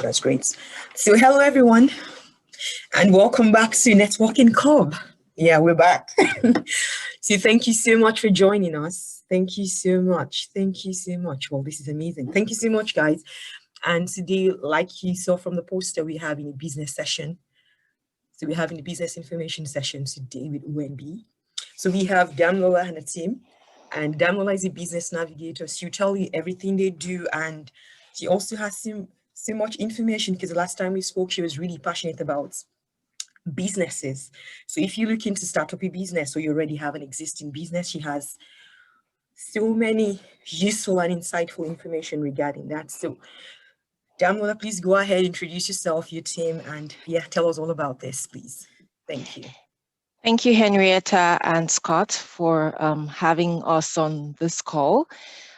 That's great. So hello everyone and welcome back to Networking Club. Yeah, we're back. So thank you so much for joining us. Thank you so much. Thank you so much. Well, this is amazing. Thank you so much, guys. And today, like you saw from the poster, we're having a business session. So we're having a business information session today with ONB. So we have Damola and a team. And Damola is a business navigator. She'll tell you everything they do. And she also has so much information because the last time we spoke, she was really passionate about businesses. So if you're looking to start up a business or you already have an existing business, she has so many useful and insightful information regarding that. So Damola, please go ahead, introduce yourself, your team, and tell us all about this, please. Thank you. Thank you, Henrietta and Scott, for having us on this call.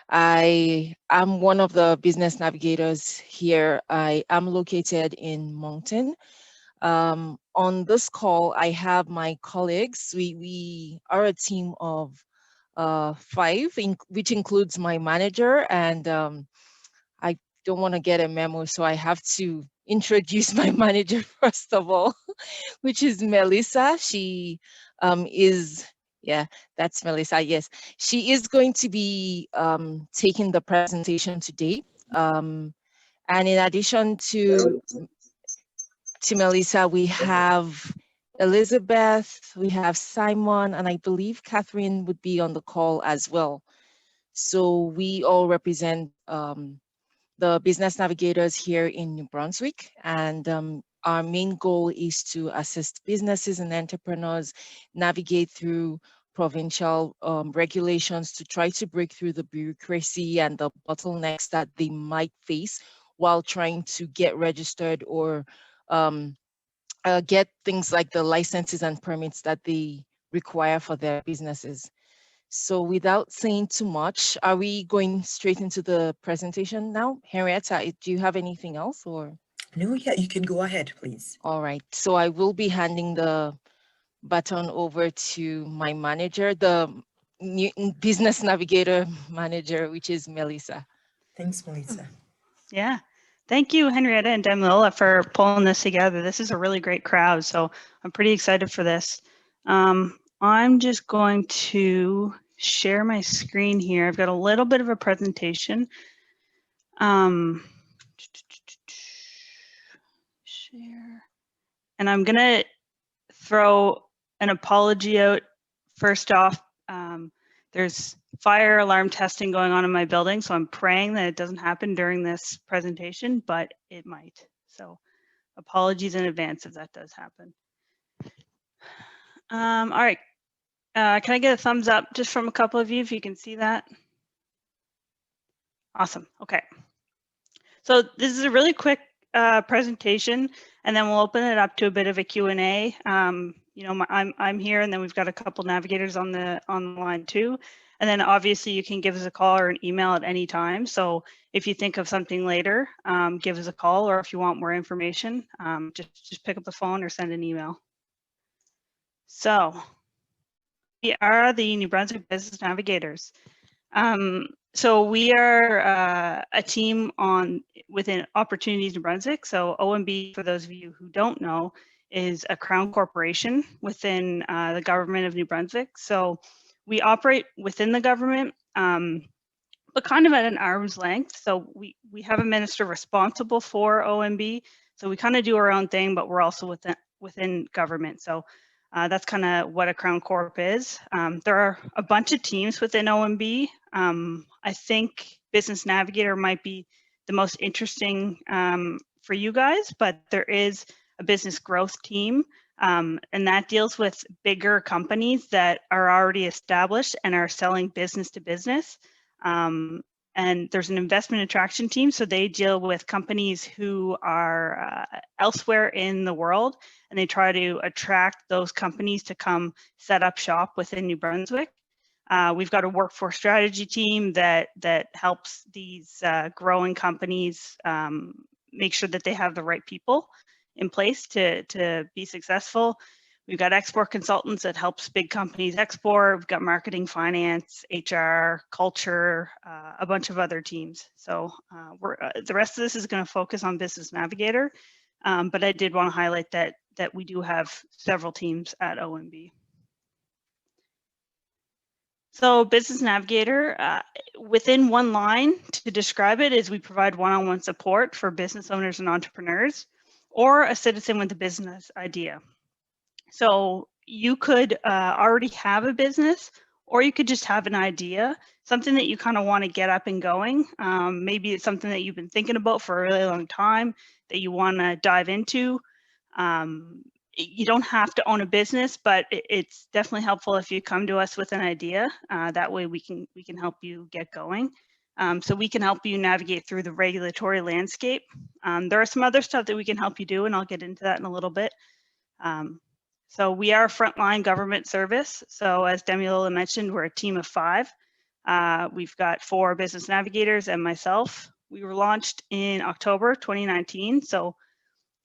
I am one of the business navigators here. I am located in Moncton. On this call, I have my colleagues. We are a team of 5, which includes my manager, and I don't want to get a memo, so I have to introduce my manager first of all, which is Melissa. She that's Melissa, yes. She is going to be taking the presentation today. And in addition to Melissa, we have Elizabeth, we have Simon, and I believe Catherine would be on the call as well. So we all represent the business navigators here in New Brunswick, and our main goal is to assist businesses and entrepreneurs navigate through provincial regulations to try to break through the bureaucracy and the bottlenecks that they might face while trying to get registered or get things like the licenses and permits that they require for their businesses. So without saying too much, are we going straight into the presentation now? Henrietta, do you have anything else or? No, yeah, you can go ahead, please. All right, so I will be handing the baton over to my manager, the new business navigator manager, which is Melissa. Thanks, Melissa. Yeah. Thank you, Henrietta and Damola, for pulling this together. This is a really great crowd, so I'm pretty excited for this. I'm just going to share my screen here. I've got a little bit of a presentation. Share. And I'm going to throw an apology out first off. There's fire alarm testing going on in my building, so I'm praying that it doesn't happen during this presentation, but it might. So apologies in advance if that does happen. All right. Can I get a thumbs up just from a couple of you if you can see that? Awesome. Okay. So this is a really quick presentation, and then we'll open it up to a bit of a Q&A. You know, I'm here, and then we've got a couple navigators on the line too. And then obviously you can give us a call or an email at any time. So if you think of something later, give us a call, or if you want more information, just pick up the phone or send an email. So we are the New Brunswick Business Navigators. So we are a team within Opportunities New Brunswick. So ONB, for those of you who don't know, is a crown corporation within the government of New Brunswick. So we operate within the government, but kind of at an arm's length. So we have a minister responsible for ONB. So we kind of do our own thing, but we're also within government. So that's kind of what a crown corp is. There are a bunch of teams within ONB. I think Business Navigator might be the most interesting for you guys, but there is a business growth team, and that deals with bigger companies that are already established and are selling business to business. And there's an investment attraction team, so they deal with companies who are elsewhere in the world, and they try to attract those companies to come set up shop within New Brunswick. We've got a workforce strategy team that helps these growing companies make sure that they have the right people in place to be successful. We've got export consultants that helps big companies export. We've got marketing, finance, HR, culture, a bunch of other teams. So the rest of this is going to focus on Business Navigator, but I did want to highlight that we do have several teams at ONB. So Business Navigator, within one line to describe it, is we provide one-on-one support for business owners and entrepreneurs, or a citizen with a business idea. So you could already have a business, or you could just have an idea, something that you kind of want to get up and going. Maybe it's something that you've been thinking about for a really long time that you want to dive into. You don't have to own a business, but it's definitely helpful if you come to us with an idea. That way we can help you get going. So we can help you navigate through the regulatory landscape. There are some other stuff that we can help you do, and I'll get into that in a little bit. So we are a frontline government service. So as Demilola mentioned, we're a team of 5. We've got 4 business navigators and myself. We were launched in October 2019, so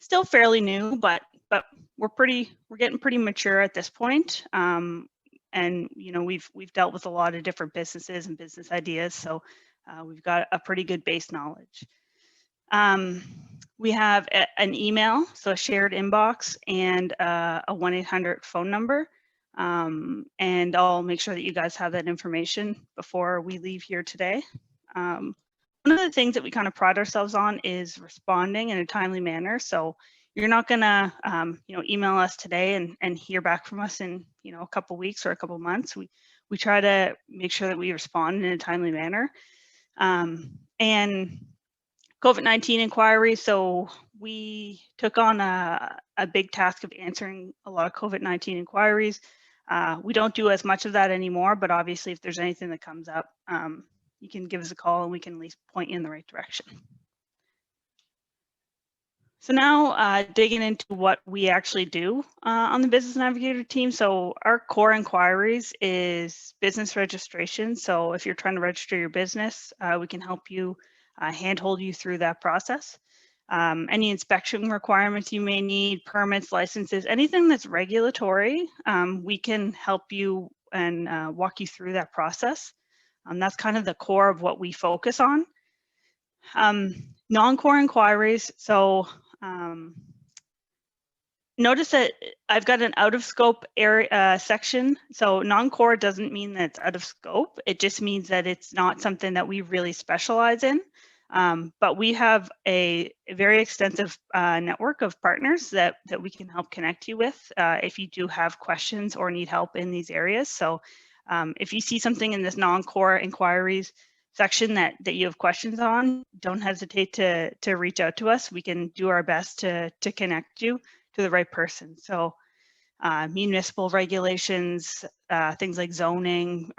still fairly new, but we're getting pretty mature at this point. And you know, we've dealt with a lot of different businesses and business ideas, so we've got a pretty good base knowledge. We have an email, so a shared inbox, and a 1-800 phone number. And I'll make sure that you guys have that information before we leave here today. One of the things that we kind of pride ourselves on is responding in a timely manner. So you're not gonna email us today and hear back from us in a couple weeks or a couple months. We try to make sure that we respond in a timely manner. And COVID-19 inquiries. So we took on a big task of answering a lot of COVID-19 inquiries. We don't do as much of that anymore, but obviously if there's anything that comes up, you can give us a call and we can at least point you in the right direction. So now digging into what we actually do on the Business Navigator team. So our core inquiries is business registration. So if you're trying to register your business, we can help you handhold you through that process. Any inspection requirements you may need, permits, licenses, anything that's regulatory, we can help you and walk you through that process. That's kind of the core of what we focus on. Non-core inquiries. So notice that I've got an out of scope area section. So non-core doesn't mean that it's out of scope. It just means that it's not something that we really specialize in. But we have a very extensive network of partners that we can help connect you with if you do have questions or need help in these areas. So if you see something in this non-core inquiries section that you have questions on, don't hesitate to reach out to us. We can do our best to connect you to the right person. So municipal regulations, things like zoning,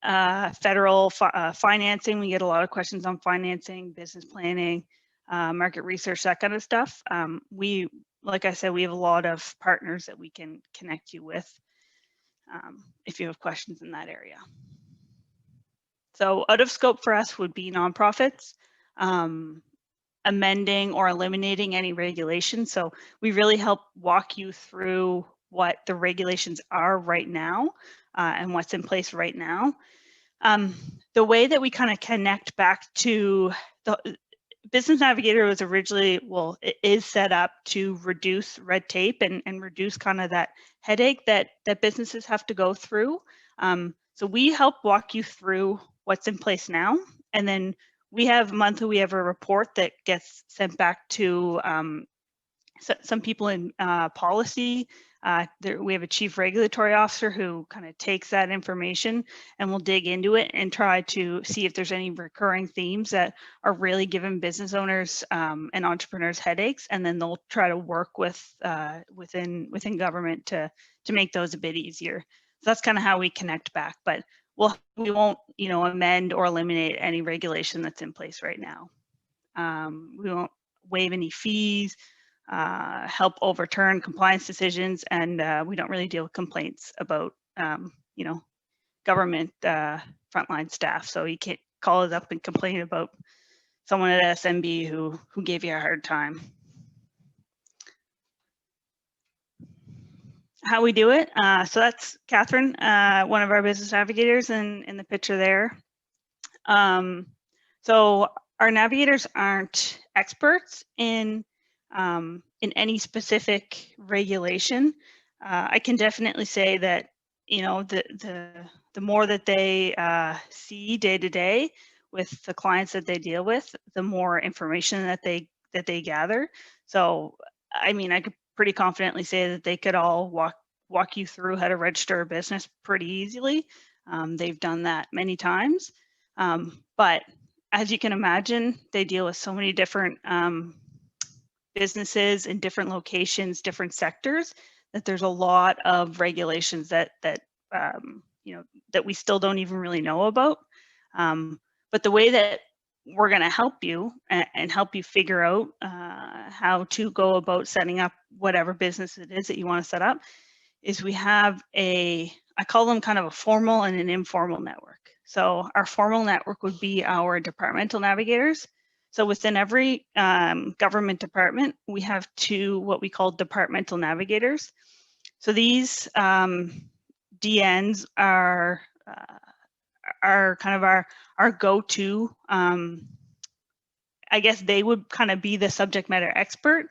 federal financing. We get a lot of questions on financing, business planning, market research, that kind of stuff. Like I said, we have a lot of partners that we can connect you with if you have questions in that area. So out of scope for us would be nonprofits, amending or eliminating any regulations. So we really help walk you through what the regulations are right now and what's in place right now. The way that we kind of connect back to the Business Navigator was originally, well, it is set up to reduce red tape and reduce kind of that headache that businesses have to go through. So we help walk you through what's in place now. And then we have monthly, we have a report that gets sent back to some people in policy. We have a chief regulatory officer who kind of takes that information and will dig into it and try to see if there's any recurring themes that are really giving business owners and entrepreneurs headaches, and then they'll try to work with within government to make those a bit easier. So that's kind of how we connect back, but we won't amend or eliminate any regulation that's in place right now. We won't waive any fees, help overturn compliance decisions, and we don't really deal with complaints about government frontline staff. So you can't call us up and complain about someone at SMB who gave you a hard time. how we do it. So that's Catherine, one of our business navigators in the picture there. So our navigators aren't experts in any specific regulation. I can definitely say that, you know, the more that they see day to day with the clients that they deal with, the more information that they gather. So, I mean, I could pretty confidently say that they could all walk you through how to register a business pretty easily. They've done that many times. But as you can imagine, they deal with so many different businesses in different locations, different sectors, that there's a lot of regulations that you know, that we still don't even really know about. But the way that we're going to help you and help you figure out how to go about setting up whatever business it is that you want to set up is we have I call them kind of a formal and an informal network. So our formal network would be our departmental navigators. So within every government department, we have two what we call departmental navigators. So these DNs are kind of our go-to. I guess they would kind of be the subject matter expert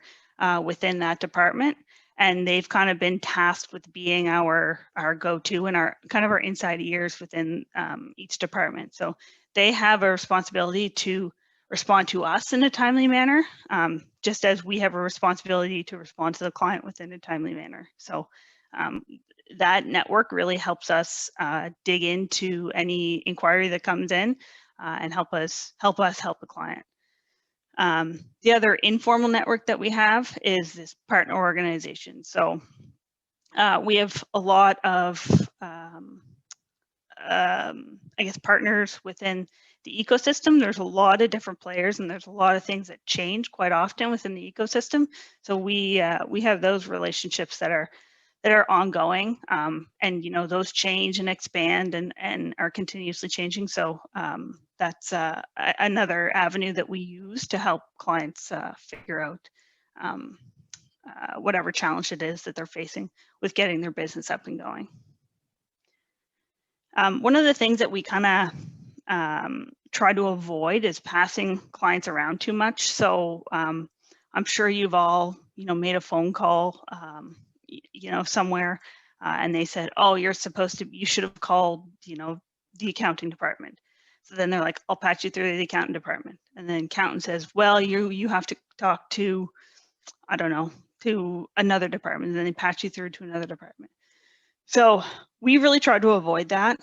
within that department. And they've kind of been tasked with being our go-to and our kind of our inside ears within each department. So they have a responsibility to respond to us in a timely manner, just as we have a responsibility to respond to the client within a timely manner. So that network really helps us dig into any inquiry that comes in and help us help the client. The other informal network that we have is this partner organization. So we have a lot of, I guess, partners within the ecosystem. There's a lot of different players, and there's a lot of things that change quite often within the ecosystem. So we have those relationships that are ongoing, and you know, those change and expand and are continuously changing. So that's another avenue that we use to help clients figure out whatever challenge it is that they're facing with getting their business up and going. One of the things that we kind of try to avoid is passing clients around too much. So I'm sure you've all, you know, made a phone call, you know, somewhere, and they said, oh, you should have called, you know, the accounting department. So then they're like, I'll patch you through the accounting department. And then accountant says, well, you have to talk to, I don't know, to another department. And then they patch you through to another department. So we really try to avoid that.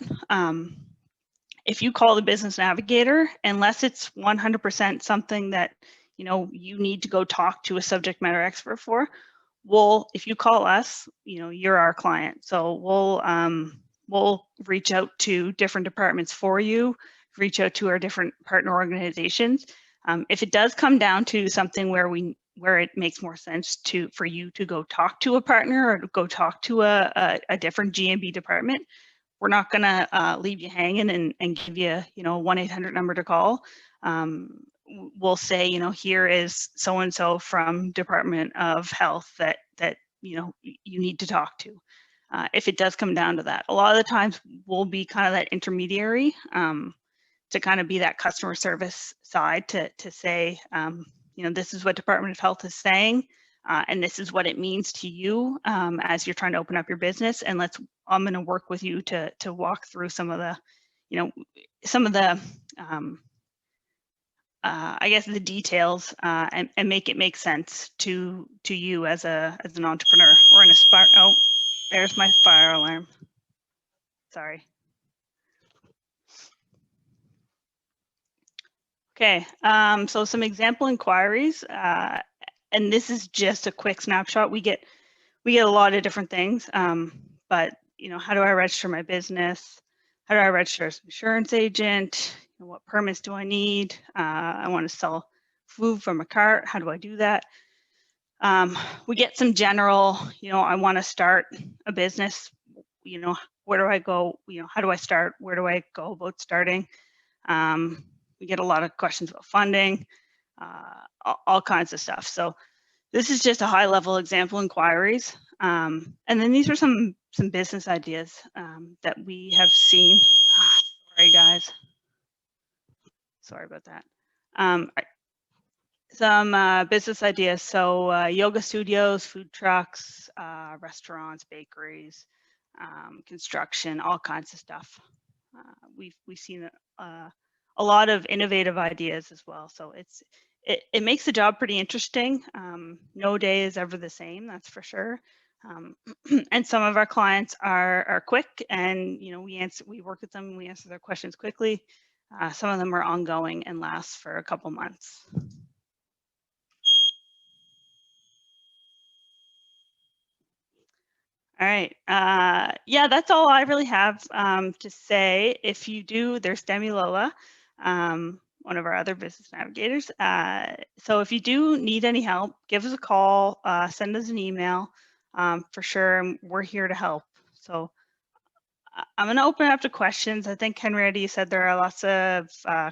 If you call the business navigator, unless it's 100% something that, you know, you need to go talk to a subject matter expert for, if you call us, you know, you're our client. So we'll reach out to different departments for you, reach out to our different partner organizations. If it does come down to something where it makes more sense for you to go talk to a partner or to go talk to a different GMB department, we're not going to leave you hanging and give you, you know, a 1-800 number to call. We'll say, you know, here is so-and-so from Department of Health that you know, you need to talk to. If it does come down to that, a lot of the times we'll be kind of that intermediary to kind of be that customer service side to say, you know, this is what Department of Health is saying, and this is what it means to you as you're trying to open up your business. And I'm going to work with you to walk through some of the, you know, some of the I guess the details and make it make sense to you as an entrepreneur or an aspire. Oh, there's my fire alarm. Sorry. Okay, so some example inquiries, and this is just a quick snapshot. We get a lot of different things, but you know, how do I register my business? How do I register as an insurance agent? What permits do I need? I want to sell food from a cart. How do I do that? We get some general, you know, I want to start a business. You know, where do I go? You know, how do I start? Where do I go about starting? We get a lot of questions about funding, all kinds of stuff. So this is just a high level example inquiries. And then these are some business ideas that we have seen. Sorry, guys. Sorry about that. Some business ideas. So yoga studios, food trucks, restaurants, bakeries, construction, all kinds of stuff. We've seen a lot of innovative ideas as well. So it makes the job pretty interesting. No day is ever the same, that's for sure. And some of our clients are quick, and we work with them, we answer their questions quickly. Some of them are ongoing and last for a couple months. All right. Yeah, that's all I really have to say. If you do, there's Demi Lola, one of our other business navigators. So if you do need any help, give us a call, send us an email for sure. We're here to help. So I'm going to open it up to questions. I think, Henrietta, you said there are lots of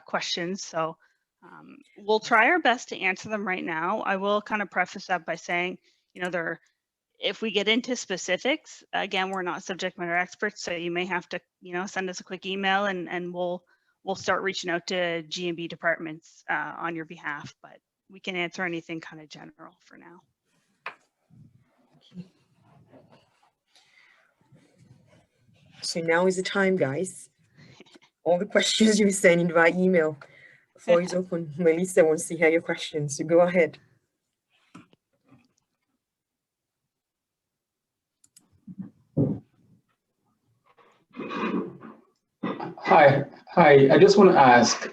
questions. So we'll try our best to answer them right now. I will kind of preface that by saying, if we get into specifics, again, we're not subject matter experts, so you may have to, send us a quick email, and we'll start reaching out to G&B departments on your behalf. But we can answer anything kind of general for now. So now is the time, guys. All the questions you're sending via email. The floor is open. Melissa wants to hear your questions, so go ahead. Hi. I just want to ask,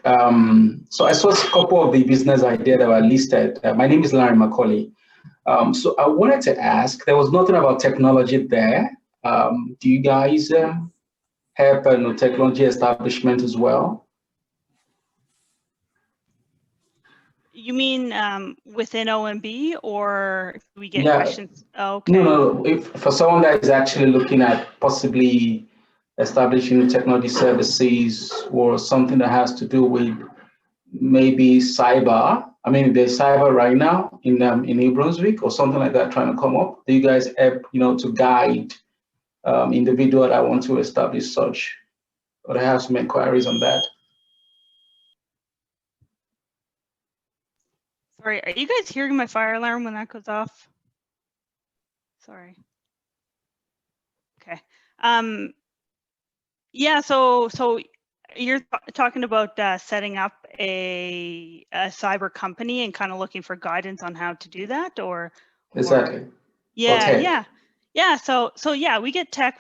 so I saw a couple of the business ideas that were listed. My name is Larry Macaulay. So I wanted to ask, there was nothing about technology there. Do you guys help technology establishment as well? You mean within ONB, or we get questions? Oh, okay. No. If for someone that is actually looking at possibly establishing technology services or something that has to do with maybe cyber. I mean, there's cyber right now in New Brunswick or something like that trying to come up. Do you guys help, to guide individual that want to establish such, or I have some inquiries on that? Sorry, are you guys hearing my fire alarm when that goes off? Sorry. Okay. Yeah, so you're talking about setting up a cyber company and kind of looking for guidance on how to do that, or? Exactly. Yeah. So yeah, we get tech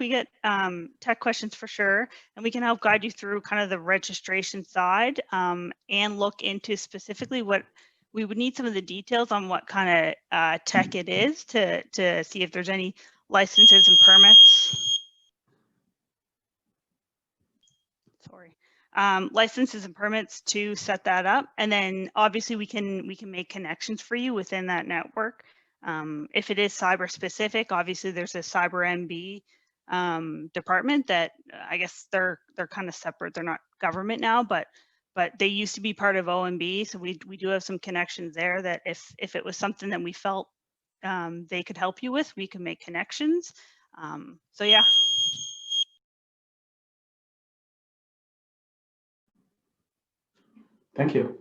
questions for sure, and we can help guide you through kind of the registration side, and look into specifically what we would need, some of the details on what kind of tech it is to see if there's any licenses and permits. Sorry. Licenses and permits to set that up, and then obviously we can make connections for you within that network. If it is cyber specific, obviously there's a cyber MB department that I guess they're kind of separate. They're not government now, but they used to be part of ONB, so we do have some connections there that if it was something that we felt they could help you with, we can make connections. So yeah. Thank you.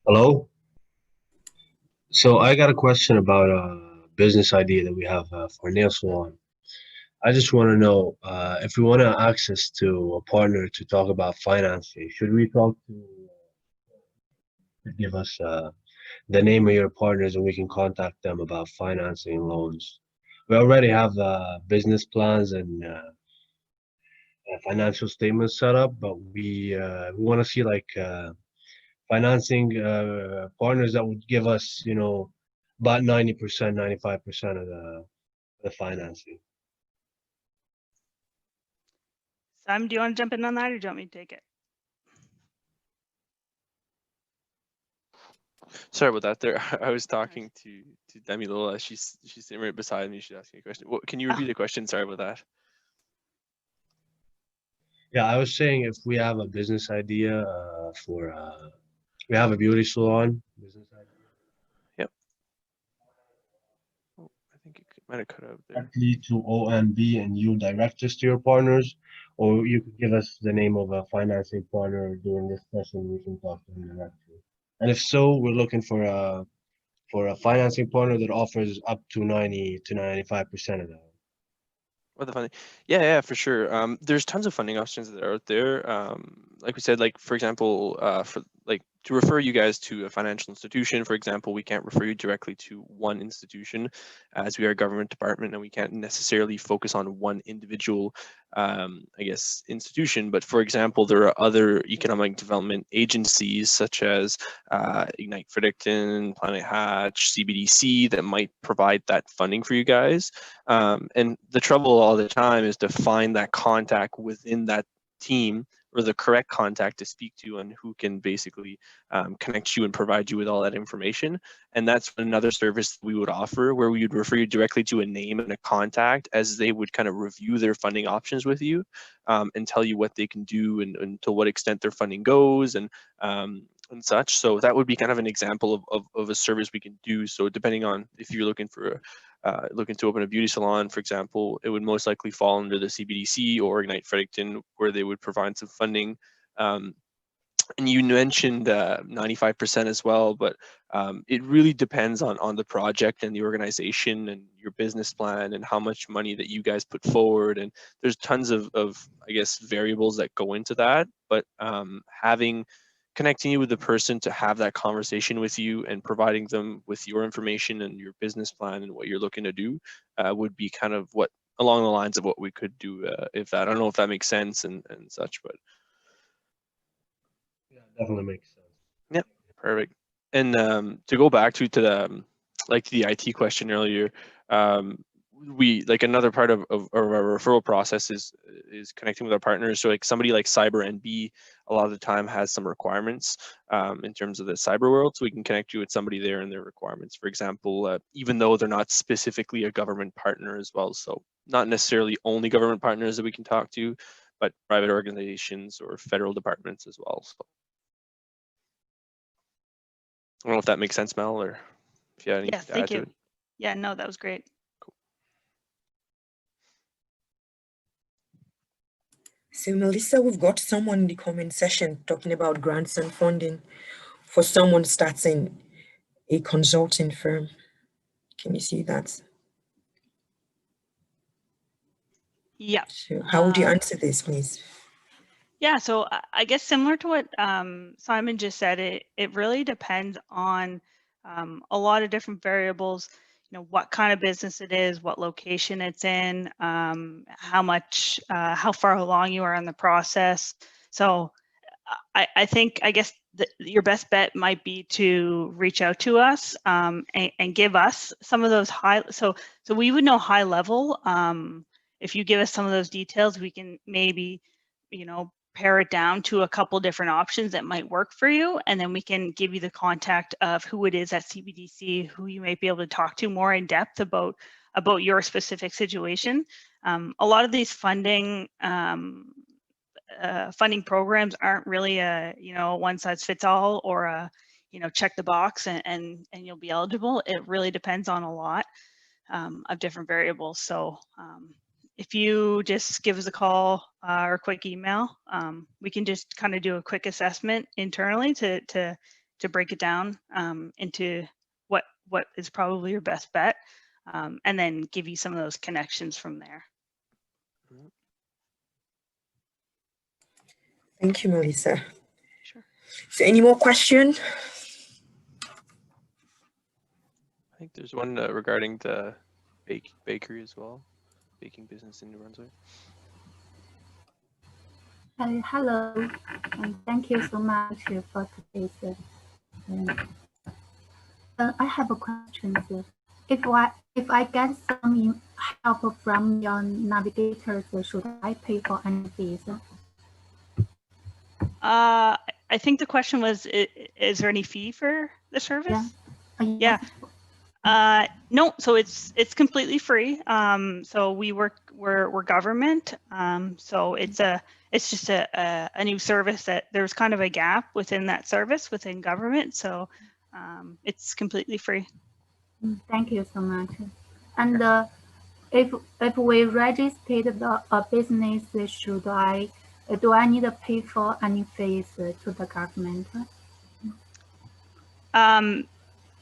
Hello. So I got a question about a business idea that we have for a nail salon. I just want to know if we want to access to a partner to talk about financing, should we talk to give us the name of your partners and we can contact them about financing loans? We already have business plans and financial statements set up, but we want to see like financing partners that would give us, about 90%, 95% of the financing. Sam, do you want to jump in on that, or do you want me to take it? Sorry about that. There, I was talking to Demi Lola. She's sitting right beside me. She's asking a question. Can you repeat the question? Sorry about that. Yeah, I was saying if we have a business idea we have a beauty salon business idea. Yep. Oh, I think it might have cut out there. Directly to ONB and you direct us to your partners, or you could give us the name of a financing partner during this session. We can talk to them directly. And if so, we're looking for a financing partner that offers up to 90 to 95% of that. Or the funding, yeah, for sure. There's tons of funding options that are out there. Like we said, like for example, for like to refer you guys to a financial institution, for example, we can't refer you directly to one institution, as we are a government department, and we can't necessarily focus on one individual, I guess, institution. But for example, there are other economic development agencies such as Ignite Fredericton, Planet Hatch, CBDC that might provide that funding for you guys. And the trouble all the time is to find that contact within that team, or the correct contact to speak to, and who can basically connect you and provide you with all that information. And that's another service we would offer, where we would refer you directly to a name and a contact, as they would kind of review their funding options with you, and tell you what they can do and to what extent their funding goes, and such. So that would be kind of an example of a service we can do. So depending on if you're looking for looking to open a beauty salon, for example, it would most likely fall under the CBDC or Ignite Fredericton, where they would provide some funding. And you mentioned 95% as well, but it really depends on the project and the organization and your business plan and how much money that you guys put forward. And there's tons of I guess, variables that go into that. But connecting you with the person to have that conversation with you and providing them with your information and your business plan and what you're looking to do would be kind of what along the lines of what we could do. If that, I don't know if that makes sense and such, but Yeah, definitely makes sense. yeah, perfect. And to go back to the like the IT question earlier, we like another part of our referral process is connecting with our partners. So like somebody like Cyber NB a lot of the time has some requirements in terms of the cyber world, so we can connect you with somebody there and their requirements. For example, even though they're not specifically a government partner as well, so not necessarily only government partners that we can talk to, but private organizations or federal departments as well. So I don't know if that makes sense, Mel, or if you had anything to add to it. Yeah, no, that was great. So Melissa, we've got someone in the comment section talking about grants and funding for someone starting a consulting firm. Can you see that? Yeah. So how would you answer this, please? Yeah, so I guess similar to what Simon just said, it really depends on a lot of different variables. You know, what kind of business it is, what location it's in, how much, how far along you are in the process. So I think, I guess your best bet might be to reach out to us and give us some of those so we would know high level. If you give us some of those details, we can maybe, you know, pare it down to a couple different options that might work for you, and then we can give you the contact of who it is at CBDC, who you might be able to talk to more in depth about your specific situation. A lot of these funding programs aren't really a, you know, one size fits all, or a, you know, check the box and you'll be eligible. It really depends on a lot of different variables. So if you just give us a call or a quick email, we can just kind of do a quick assessment internally to break it down into what is probably your best bet, and then give you some of those connections from there. Thank you, Melissa. Sure. So any more questions? I think there's one regarding the bakery as well. Baking business in New Brunswick. Hello, and thank you so much for today's. I have a question. If I get some help from your navigators, should I pay for any fees? I think the question was, is there any fee for the service? Yeah. No, so it's completely free. So we're government. So it's just a new service that there's kind of a gap within that service within government. So it's completely free. Thank you so much. And if we registered a business, do I need to pay for any fees to the government?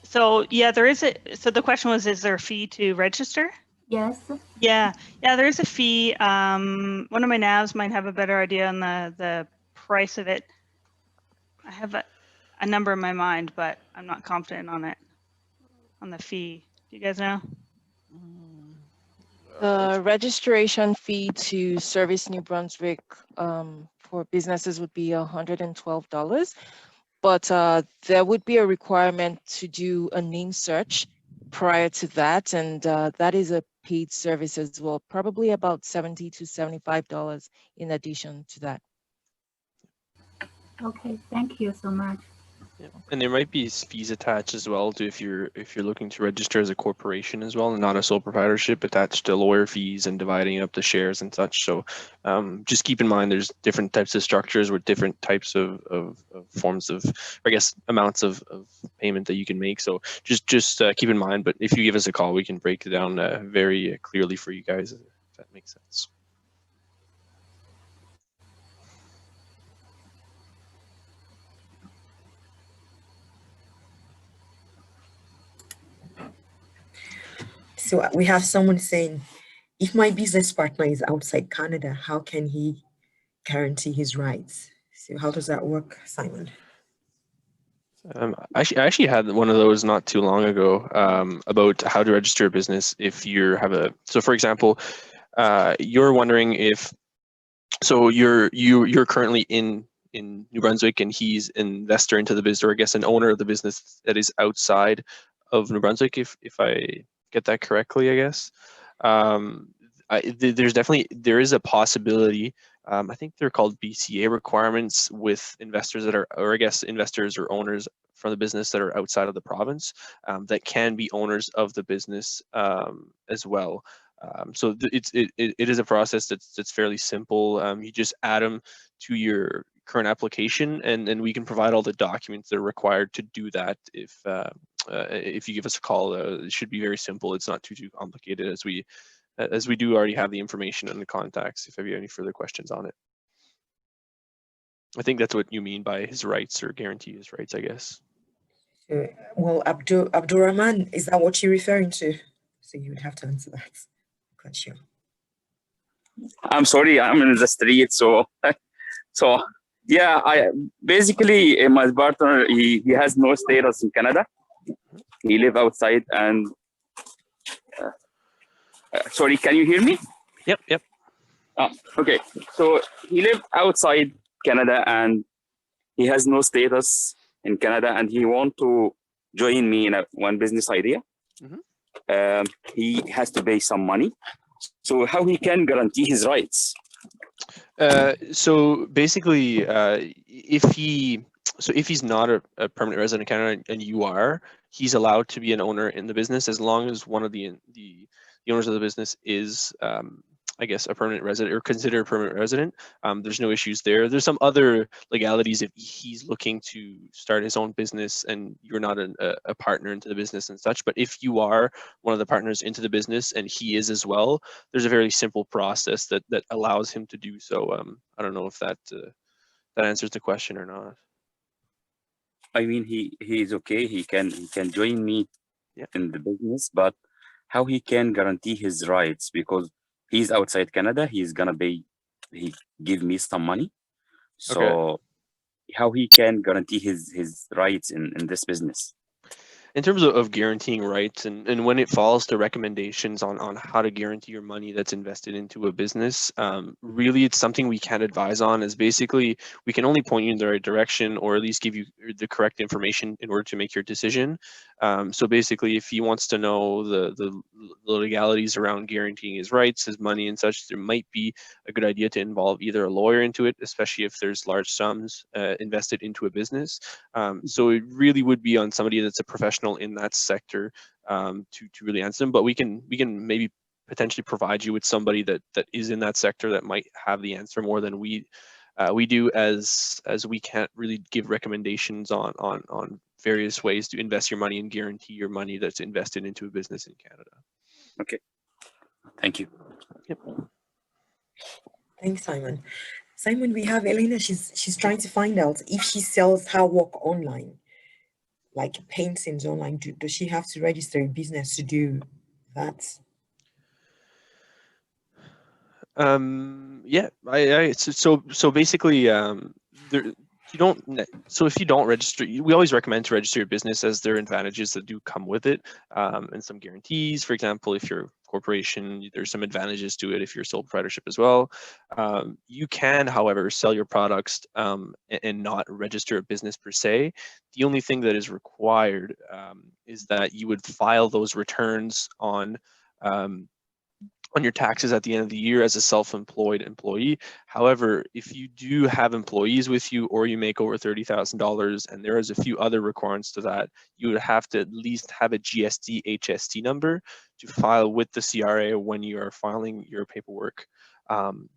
So yeah, so the question was, is there a fee to register? Yes. Yeah, there is a fee. One of my navs might have a better idea on the price of it. I have a number in my mind, but I'm not confident on it, on the fee. Do you guys know? The registration fee to service New Brunswick for businesses would be $112, but there would be a requirement to do a name search prior to that, and that is a paid service as well, probably about $70 to $75 in addition to that. Okay, thank you so much. Yeah. And there might be fees attached as well to if you're looking to register as a corporation as well and not a sole proprietorship, attached to lawyer fees and dividing up the shares and such. So just keep in mind there's different types of structures with different types of forms of, I guess, amounts of payment that you can make. So just keep in mind. But if you give us a call, we can break it down very clearly for you guys, if that makes sense. So we have someone saying, if my business partner is outside Canada, how can he guarantee his rights? So how does that work, Simon? I actually had one of those not too long ago about how to register a business if you have a, so for example, you're wondering if, so you're currently in New Brunswick and he's an investor into the business, or I guess an owner of the business that is outside of New Brunswick, if I get that correctly, I guess. There is a possibility. I think they're called BCA requirements with investors that are, or I guess investors or owners from the business that are outside of the province that can be owners of the business as well. So it is a process that's fairly simple. You just add them to your current application, and we can provide all the documents that are required to do that. If you give us a call, it should be very simple. It's not too complicated, as we do already have the information and the contacts if you have any further questions on it. I think that's what you mean by his rights, or guarantee his rights, I guess. Well, Abdurrahman, is that what you're referring to? So you would have to answer that. Not sure. I'm sorry, I'm in the street, so yeah, I basically my partner, he has no status in Canada. He live outside, and sorry, can you hear me? Yep. Oh, okay, so he live outside Canada and he has no status in Canada, and he want to join me in one business idea. Mm-hmm. He has to pay some money. So how he can guarantee his rights? So basically, if he's not a permanent resident of Canada and you are, he's allowed to be an owner in the business as long as one of the owners of the business is, I guess, a permanent resident or considered a permanent resident. There's no issues there. There's some other legalities if he's looking to start his own business and you're not a partner into the business and such. But if you are one of the partners into the business and he is as well, there's a very simple process that allows him to do so. I don't know if that answers the question or not. I mean, he is okay. He can join me in the business, but how he can guarantee his rights? Because he's outside Canada, he's gonna pay. He give me some money, so okay. How he can guarantee his rights in this business? In terms of guaranteeing rights, and when it falls to recommendations on how to guarantee your money that's invested into a business, really it's something we can't advise on, as basically we can only point you in the right direction or at least give you the correct information in order to make your decision. So basically, if he wants to know the legalities around guaranteeing his rights, his money and such, there might be a good idea to involve either a lawyer into it, especially if there's large sums invested into a business. So it really would be on somebody that's a professional in that sector to really answer them. But we can maybe potentially provide you with somebody that is in that sector that might have the answer more than we do, as we can't really give recommendations on various ways to invest your money and guarantee your money that's invested into a business in Canada. Okay, thank you. Yep. Thanks, Simon. Simon, we have Elena. She's trying to find out if she sells her work online, like paintings online. Does she have to register a business to do that? Yeah, so basically, you don't. So if you don't register, we always recommend to register your business, as there are advantages that do come with it, and some guarantees. For example, if you're a corporation, there's some advantages to it. If you're sole proprietorship as well, you can, however, sell your products and not register a business per se. The only thing that is required is that you would file those returns on your taxes at the end of the year as a self-employed employee. However, if you do have employees with you, or you make over $30,000, and there is a few other requirements to that, you would have to at least have a GST HST number to file with the CRA when you are filing your paperwork.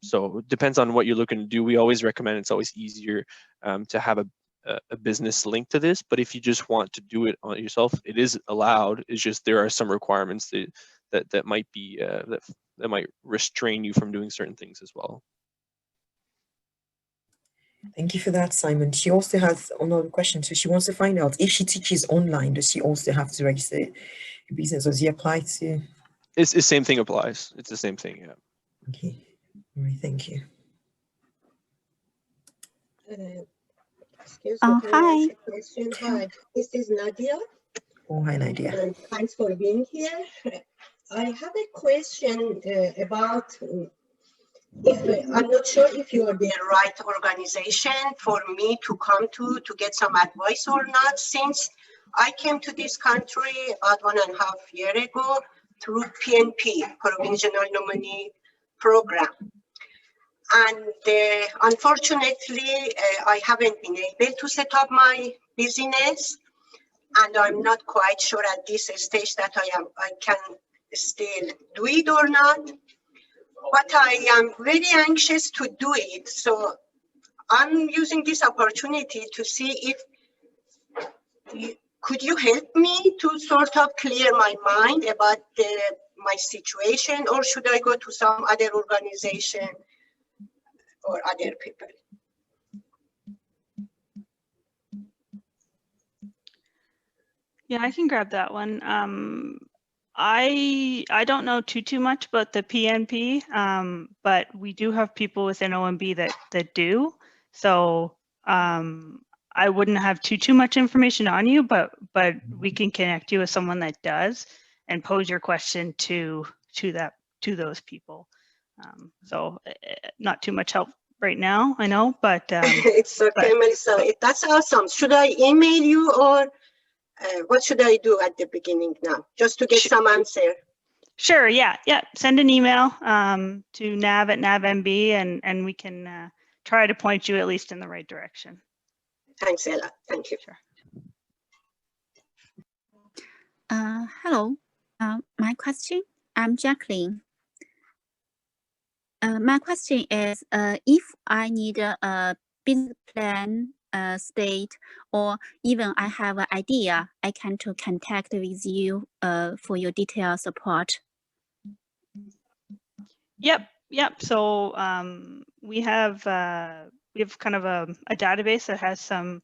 So it depends on what you're looking to do. We always recommend, it's always easier to have a business link to this, but if you just want to do it on yourself, it is allowed. It's just there are some requirements that might be that might restrain you from doing certain things as well. Thank you for that, Simon. She also has another question. So she wants to find out, if she teaches online, does she also have to register a business, or does it apply to? It's the same thing applies. It's the same thing, yeah. Okay, all right, thank you. Excuse me, can I Hi. ask a question? Hi, this is Nadia. Oh, hi, Nadia. And thanks for being here. I have a question about if I'm not sure if you are the right organization for me to come to get some advice or not, since I came to this country about 1.5 years ago through PNP, Provisional Nominee Program. And unfortunately, I haven't been able to set up my business, and I'm not quite sure at this stage that I can still do it or not. But I am very anxious to do it. So I'm using this opportunity to see if could you help me to sort of clear my mind about my situation, or should I go to some other organization or other people? Yeah, I can grab that one. I don't know too much about the PNP, but we do have people within ONB that do. So I wouldn't have too much information on you, but we can connect you with someone that does and pose your question to those people. So not too much help right now, I know, but it's okay, Melissa. That's awesome. Should I email you, or what should I do at the beginning now, just to get some answer? Sure. Yeah. Send an email to nav@navmb, and we can try to point you at least in the right direction. Thanks a lot. Thank you. Sure. Hello. My question, I'm Jacqueline. My question is, if I need a business plan state, or even I have an idea, I can to contact with you for your detailed support. Yep. So we have kind of a database that has some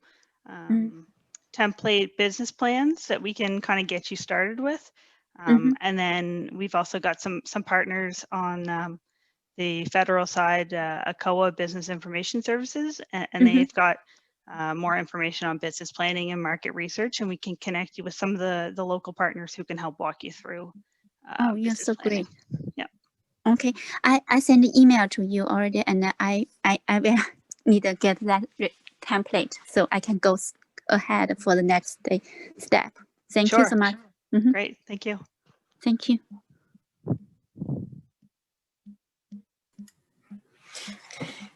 template business plans that we can kind of get you started with. And then we've also got some partners on the federal side, ACOA Business Information Services, and they've got more information on business planning and market research, and we can connect you with some of the local partners who can help walk you through. Oh, you're so planning. great. Yeah. Okay, I send an email to you already, and I will need to get that template so I can go ahead for the next step. Thank you Sure. so much. Great. Thank you. Thank you.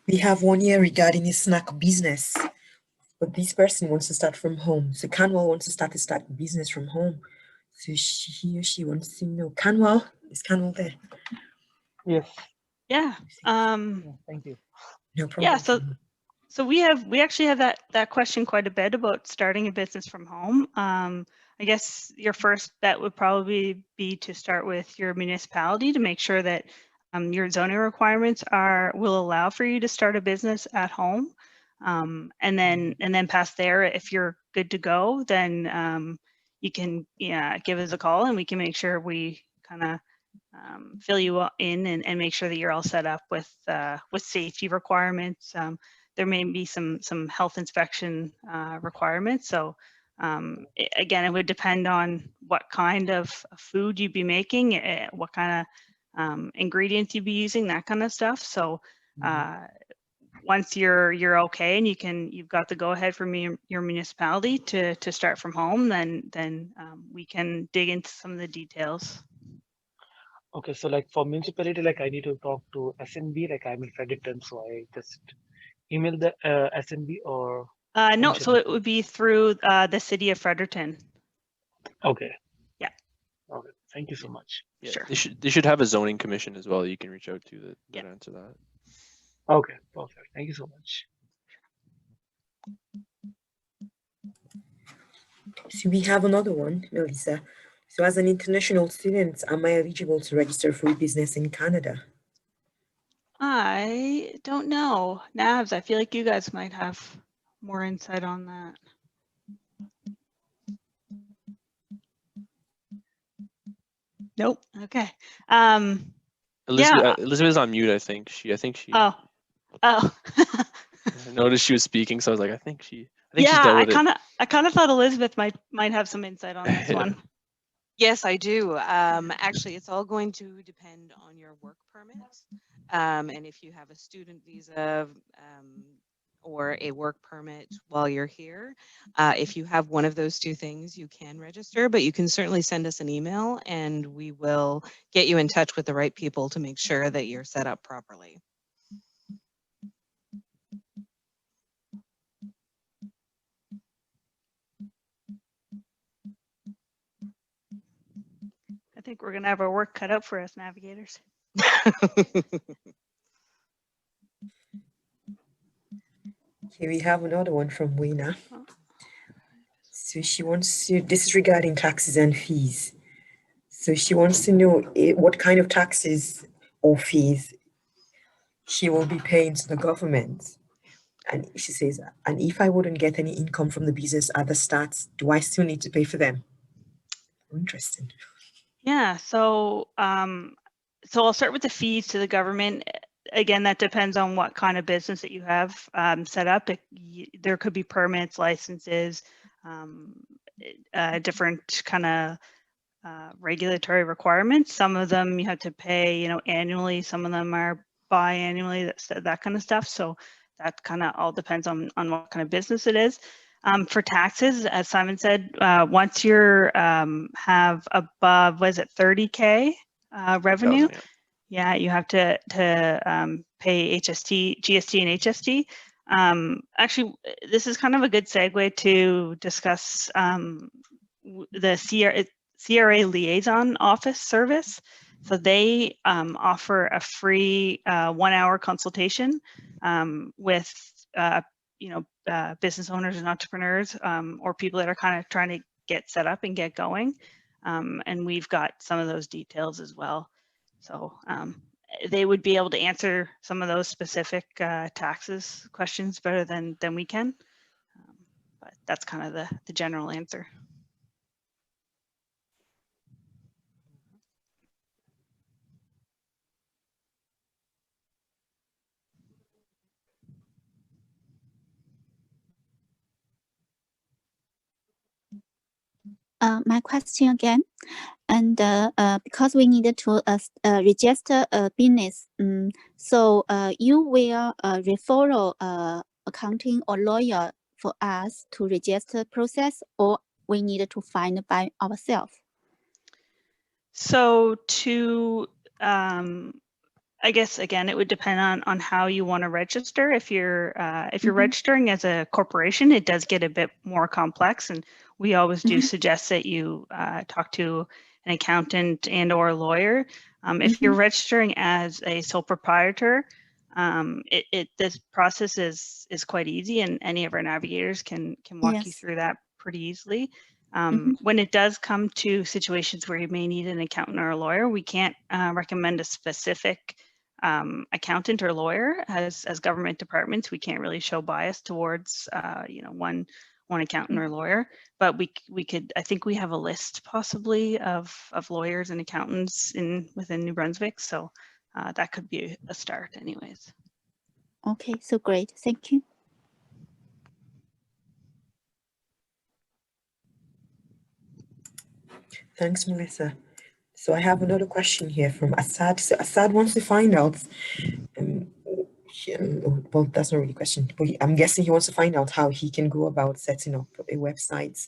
We have one here regarding a snack business, but this person wants to start from home. So Canwell wants to start a business from home. So he or she wants to know. Canwell, is Canwell there? Yes. Yeah. Thank you. No problem. Yeah. So we actually have that question quite a bit about starting a business from home. I guess your first bet would probably be to start with your municipality to make sure that your zoning requirements will allow for you to start a business at home, and then past there, if you're good to go, then you can give us a call and we can make sure we kind of fill you in and make sure that you're all set up with safety requirements. There may be some health inspection requirements. So again, it would depend on what kind of food you'd be making, what kind of ingredients you'd be using, that kind of stuff. So once you're okay and you've got the go ahead from your municipality to start from home, then we can dig into some of the details. Okay, so like for municipality, like I need to talk to SNB, like I'm in Fredericton, so I just email the SNB or? No, so it would be through the city of Fredericton. Okay. Yeah. Okay, thank you so much. Yeah, Sure. They should have a zoning commission as well. You can reach out to that answer that. Okay, perfect. Thank you so much. So we have another one, Melissa. So as an international student, am I eligible to register for a business in Canada? I don't know. Navs, I feel like you guys might have more insight on that. Nope. Okay. Elizabeth's on mute, I think. She Oh. I noticed she was speaking, so I was like, I think she's Yeah, dealt with it. I kind of thought Elizabeth might have some insight on this one. Yes, I do. Actually, it's all going to depend on your work permit. And if you have a student visa or a work permit while you're here, if you have one of those two things, you can register, but you can certainly send us an email and we will get you in touch with the right people to make sure that you're set up properly. I think we're going to have our work cut out for us, navigators. Here we have another one from Wina. So she wants to, this is regarding taxes and fees. So she wants to know what kind of taxes or fees she will be paying to the government. And she says, and if I wouldn't get any income from the business at the start, do I still need to pay for them? Interesting. Yeah, so I'll start with the fees to the government. Again, that depends on what kind of business that you have set up. There could be permits, licenses, different kind of regulatory requirements. Some of them you have to pay, annually. Some of them are biannually. That kind of stuff. So that kind of all depends on what kind of business it is. For taxes, as Simon said, once you're have above, was it 30K revenue? Yeah, you have to pay GST and HST. Actually, this is kind of a good segue to discuss the CRA Liaison Office service. So they offer a free 1-hour consultation with business owners and entrepreneurs or people that are kind of trying to get set up and get going. And we've got some of those details as well. So they would be able to answer some of those specific taxes questions better than we can. But that's kind of the general answer. My question again, and because we needed to register a business, so you will referral accounting or lawyer for us to register process, or we need to find by ourselves? So I guess again, it would depend on how you want to register. If you're registering as a corporation, it does get a bit more complex, and we always do suggest that you talk to an accountant and or a lawyer. If you're registering as a sole proprietor, this process is quite easy, and any of our navigators can walk you through that pretty easily. When it does come to situations where you may need an accountant or a lawyer, we can't recommend a specific accountant or lawyer. As government departments, we can't really show bias towards one accountant or lawyer, but we could. I think we have a list possibly of lawyers and accountants within New Brunswick, so that could be a start, anyways. Okay, so great, thank you. Thanks, Melissa. So I have another question here from Assad. So Assad wants to find out, well, that's not really a question, but I'm guessing he wants to find out how he can go about setting up a website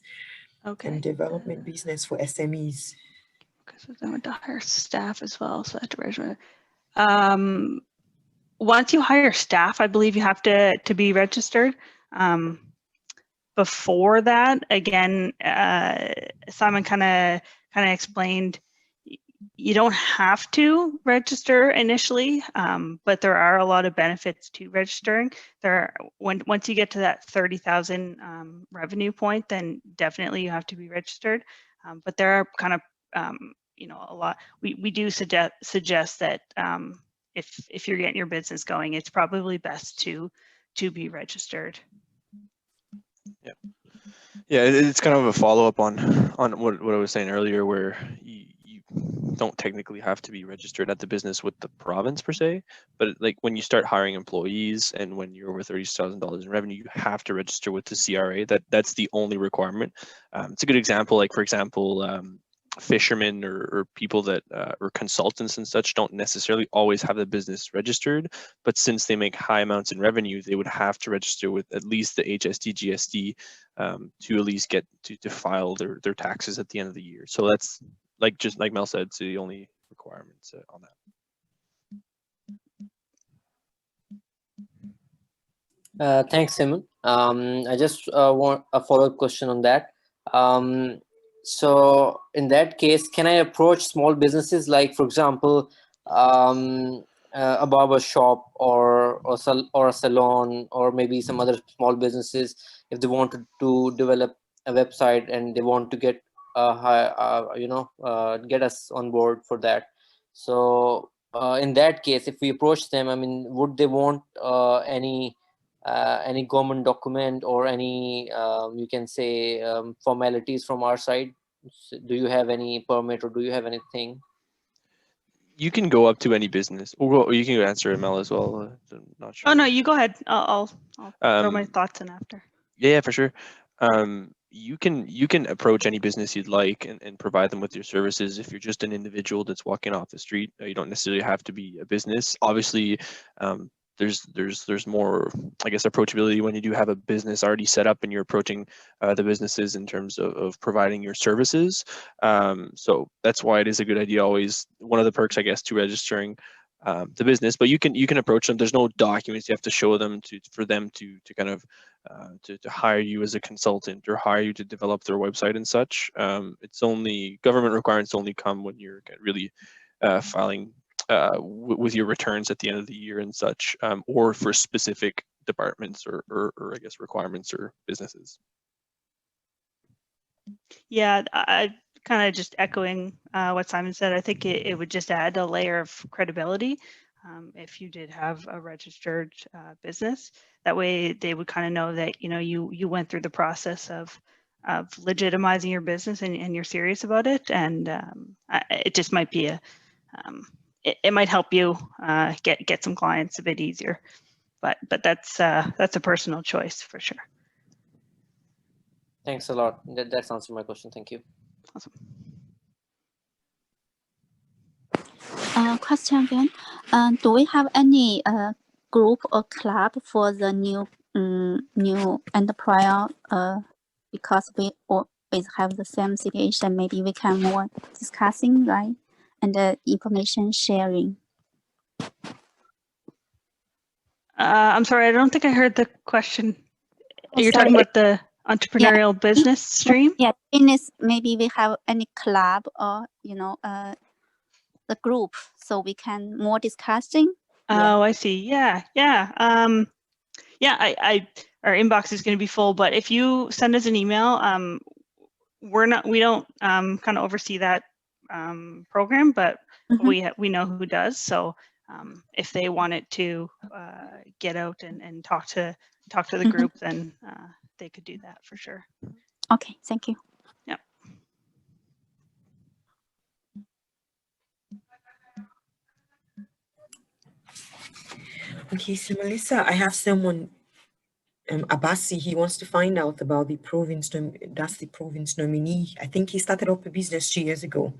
and development business for SMEs. Because I went to hire staff as well, so I had to register. Once you hire staff, I believe you have to be registered. Before that, again, Simon kind of explained, you don't have to register initially, but there are a lot of benefits to registering. Once you get to that 30,000 revenue point, then definitely you have to be registered. But there are kind of a lot. We do suggest that if you're getting your business going, it's probably best to be registered. Yeah, it's kind of a follow-up on what I was saying earlier, where you don't technically have to be registered at the business with the province per se, but like when you start hiring employees and when you're over $30,000 in revenue, you have to register with the CRA. That's the only requirement. It's a good example, like for example, fishermen or people that or consultants and such don't necessarily always have the business registered, but since they make high amounts in revenue, they would have to register with at least the HST GST to at least get to file their taxes at the end of the year. So that's just like Mel said, it's the only requirements on that. Thanks, Simon. I just want a follow-up question on that. So in that case, can I approach small businesses, like for example, a barber shop or a salon, or maybe some other small businesses, if they want to develop a website and they want to get get us on board for that? So in that case, if we approach them, I mean, would they want any government document or any you can say formalities from our side? Do you have any permit or do you have anything? You can go up to any business, or you can answer it, Mel, as well. I'm not sure. Oh no, you go ahead. I'll throw my thoughts in after. Yeah, for sure. You can approach any business you'd like and provide them with your services. If you're just an individual that's walking off the street, you don't necessarily have to be a business. Obviously, there's more, I guess, approachability when you do have a business already set up and you're approaching the businesses in terms of providing your services. So that's why it is a good idea. Always one of the perks, I guess, to registering the business, but you can approach them. There's no documents you have to show them for them to kind of to hire you as a consultant or hire you to develop their website and such. It's only government requirements only come when you're really filing with your returns at the end of the year and such, or for specific departments or I guess requirements or businesses. Yeah, I kind of just echoing what Simon said. I think it would just add a layer of credibility if you did have a registered business. That way they would kind of know that you went through the process of legitimizing your business and you're serious about it, and it just might be it might help you get some clients a bit easier, but that's a personal choice for sure. Thanks a lot. That answers my question. Thank you. Awesome. Question again. Do we have any group or club for the new enterprise? Because always have the same situation. Maybe we can more discussing, right? And information sharing. I'm sorry, I don't think I heard the question. You're Sorry. talking about the entrepreneurial business stream? Yeah, business. Maybe we have any club or the group, so we can more discussing. Oh, I see. Yeah. Our inbox is going to be full, but if you send us an email, we don't kind of oversee that program, but we know who does. So if they wanted to get out and talk to the group, then they could do that for sure. Okay, thank you. Yeah. Okay, so Melissa, I have someone, Abasi, he wants to find out about the province, that's the province nominee. I think he started up a business 2 years ago.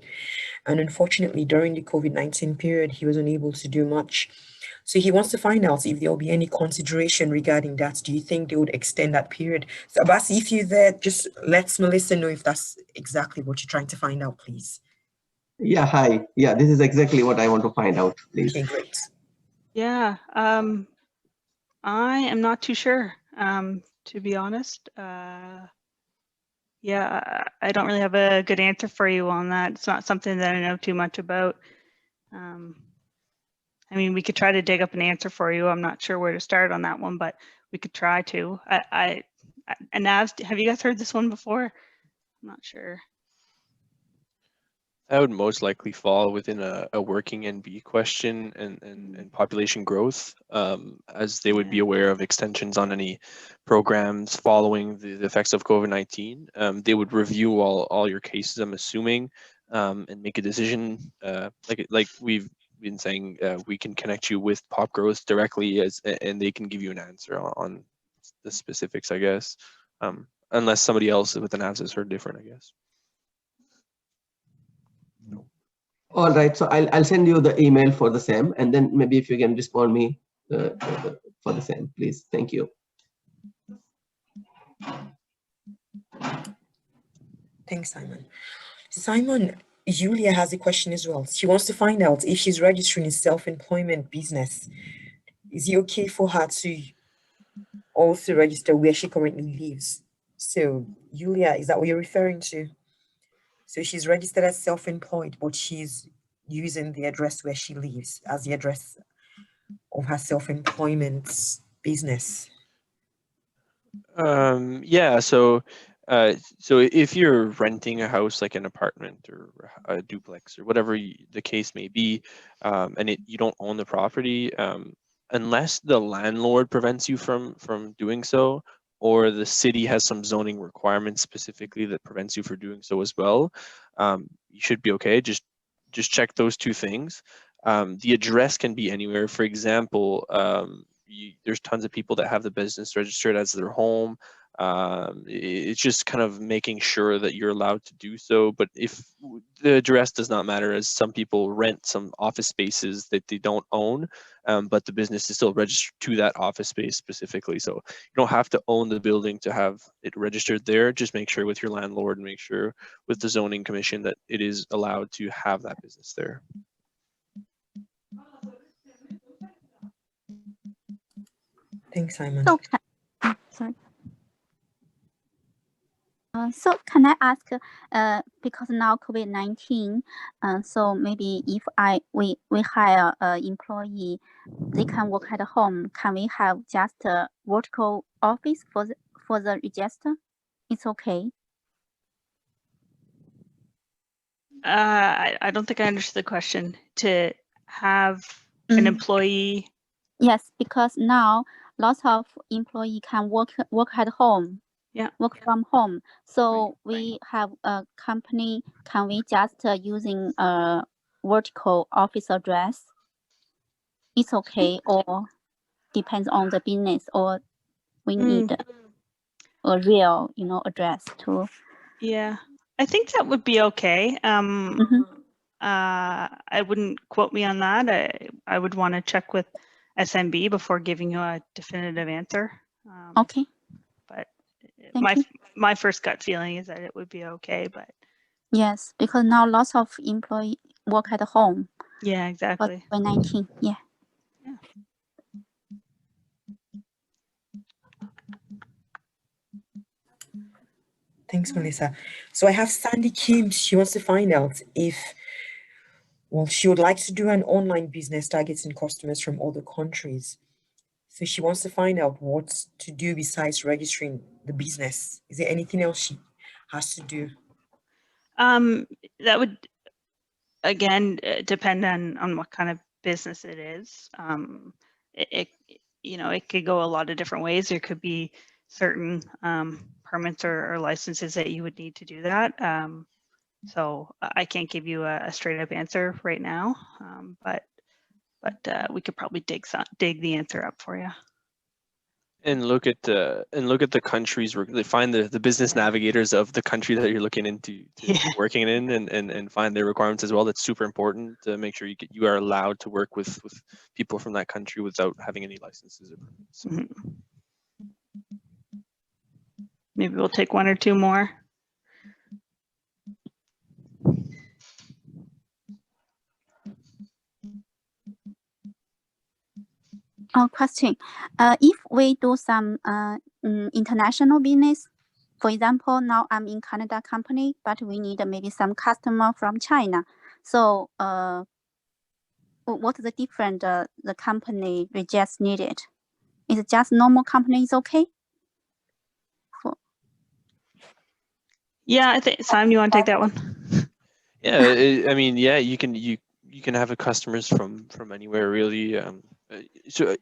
And unfortunately, during the COVID-19 period, he was unable to do much. So he wants to find out if there will be any consideration regarding that. Do you think they would extend that period? So Abasi, if you're there, just let Melissa know if that's exactly what you're trying to find out, please. Yeah, hi. Yeah, this is exactly what I want to find out, please. Okay, great. Yeah, I am not too sure, to be honest. Yeah, I don't really have a good answer for you on that. It's not something that I know too much about. I mean, we could try to dig up an answer for you. I'm not sure where to start on that one, but we could try to. And Navs, have you guys heard this one before? I'm not sure. That would most likely fall within a working NB question and population growth, as they would be aware of extensions on any programs following the effects of COVID-19. They would review all your cases, I'm assuming, and make a decision. Like we've been saying, we can connect you with Pop Growth directly, and they can give you an answer on the specifics, I guess, unless somebody else with the NAVs has heard different, I guess. All right, so I'll send you the email for the same, and then maybe if you can respond me for the same, please. Thank you. Thanks, Simon. Simon, Julia has a question as well. She wants to find out if she's registering a self-employment business. Is it okay for her to also register where she currently lives? So, Julia, is that what you're referring to? So she's registered as self-employed, but she's using the address where she lives as the address of her self-employment business. Yeah, so if you're renting a house, like an apartment or a duplex or whatever the case may be, and you don't own the property, unless the landlord prevents you from doing so, or the city has some zoning requirements specifically that prevents you from doing so as well, you should be okay. Just check those two things. The address can be anywhere. For example, there's tons of people that have the business registered as their home. It's just kind of making sure that you're allowed to do so. But if the address does not matter, as some people rent some office spaces that they don't own, but the business is still registered to that office space specifically. So you don't have to own the building to have it registered there. Just make sure with your landlord and make sure with the zoning commission that it is allowed to have that business there. Thanks, Simon. So sorry. So can I ask, because now COVID-19, so maybe if we hire an employee, they can work at home. Can we have just a vertical office for the register? It's okay. I don't think I understood the question. To have an employee. Yes, because now lots of employee can work at home. Yeah. Work from home. So we have a company. Can we just using a vertical office address? It's okay, or depends on the business, or we need a real, address too. Yeah, I think that would be okay. I wouldn't quote me on that. I would want to check with SMB before giving you a definitive answer. Okay. But my first gut feeling is that it would be okay, but Yes, because now lots of employee work at home. yeah, exactly. COVID-19, yeah. Thanks, Melissa. So I have Sandy Kim. She wants to find out if, well, she would like to do an online business targeting customers from other countries. So she wants to find out what to do besides registering the business. Is there anything else she has to do? That would, again, depend on what kind of business it is. It you know, it could go a lot of different ways. There could be certain permits or licenses that you would need to do that. So I can't give you a straight up answer right now, but we could probably dig the answer up for you. And look at the countries where they find the business navigators of the country that you're looking into working in, and find their requirements as well. That's super important to make sure you are allowed to work with people from that country without having any licenses or permits. Mm-hmm. Maybe we'll take one or two more. Question. If we do some international business, for example, now I'm in Canada company, but we need maybe some customer from China. So what is the different the company we just needed? Is it just normal company is okay? Yeah, I think Simon, you want to take that one? Yeah, I mean, yeah, you can have customers from anywhere really. So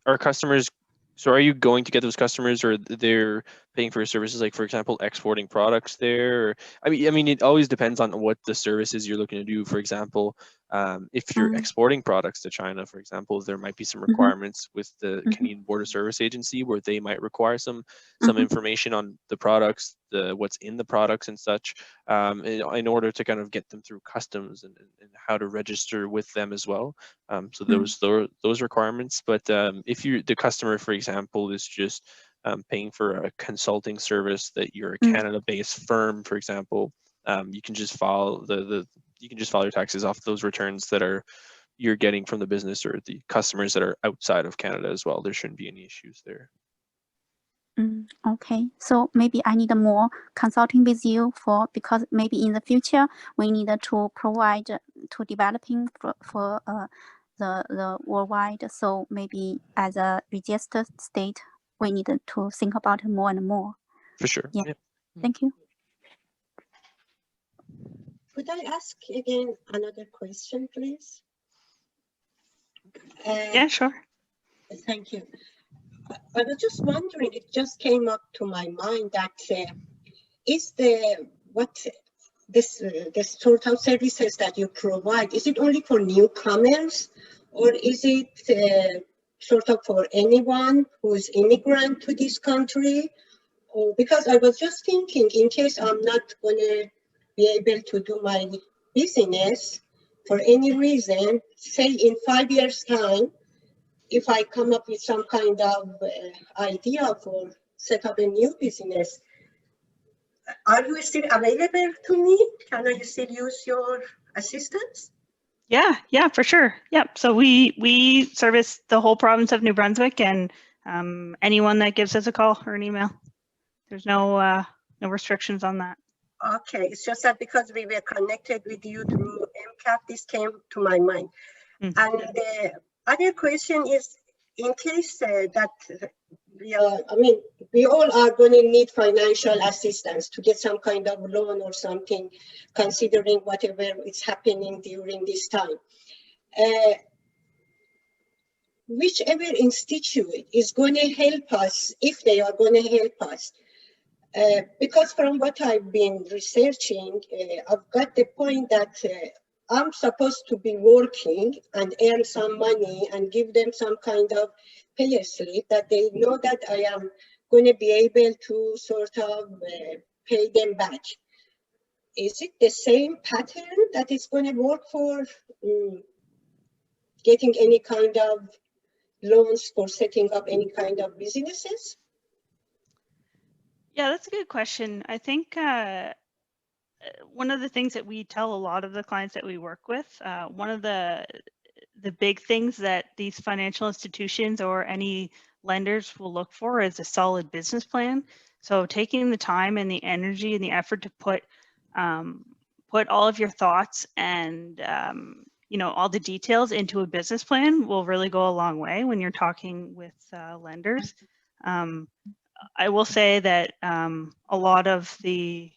are customers? So are you going to get those customers, or they're paying for your services? Like, for example, exporting products there. Or, I mean, it always depends on what the services you're looking to do. For example, if you're exporting products to China, for example, there might be some requirements with the Canadian Border Service Agency where they might require some information on the products, what's in the products and such, in order to kind of get them through customs and how to register with them as well. So those requirements. But if the customer, for example, is just paying for a consulting service that you're a Canada-based firm, for example, you can just file your taxes off those returns that you're getting from the business or the customers that are outside of Canada as well. There shouldn't be any issues there. Okay, so maybe I need more consulting with you because maybe in the future we need to provide to developing for the worldwide. So maybe as a registered state, we need to think about it more and more. For sure. Yeah. Yep. Thank you. Could I ask again another question, please? Yeah, sure. Thank you. I was just wondering, it just came up to my mind that is the sort of services that you provide, is it only for newcomers, or is it sort of for anyone who is immigrant to this country? Or, because I was just thinking, in case I'm not going to be able to do my business for any reason, say in 5 years' time, if I come up with some kind of idea for set up a new business, are you still available to me? Can I still use your assistance? Yeah, for sure. Yep. So we service the whole province of New Brunswick, and anyone that gives us a call or an email. There's no restrictions on that. Okay, it's just that because we were connected with you through MCAP, this came to my mind. And the other question is, in case that we all are going to need financial assistance to get some kind of loan or something, considering whatever is happening during this time. Whichever institute is going to help us, if they are going to help us, because from what I've been researching, I've got the point that I'm supposed to be working and earn some money and give them some kind of pay slip that they know that I am going to be able to sort of pay them back. Is it the same pattern that is going to work for getting any kind of loans for setting up any kind of businesses? Yeah, that's a good question. I think one of the things that we tell a lot of the clients that we work with, one of the big things that these financial institutions or any lenders will look for is a solid business plan. So taking the time and the energy and the effort to put all of your thoughts and all the details into a business plan will really go a long way when you're talking with lenders. I will say that a lot of the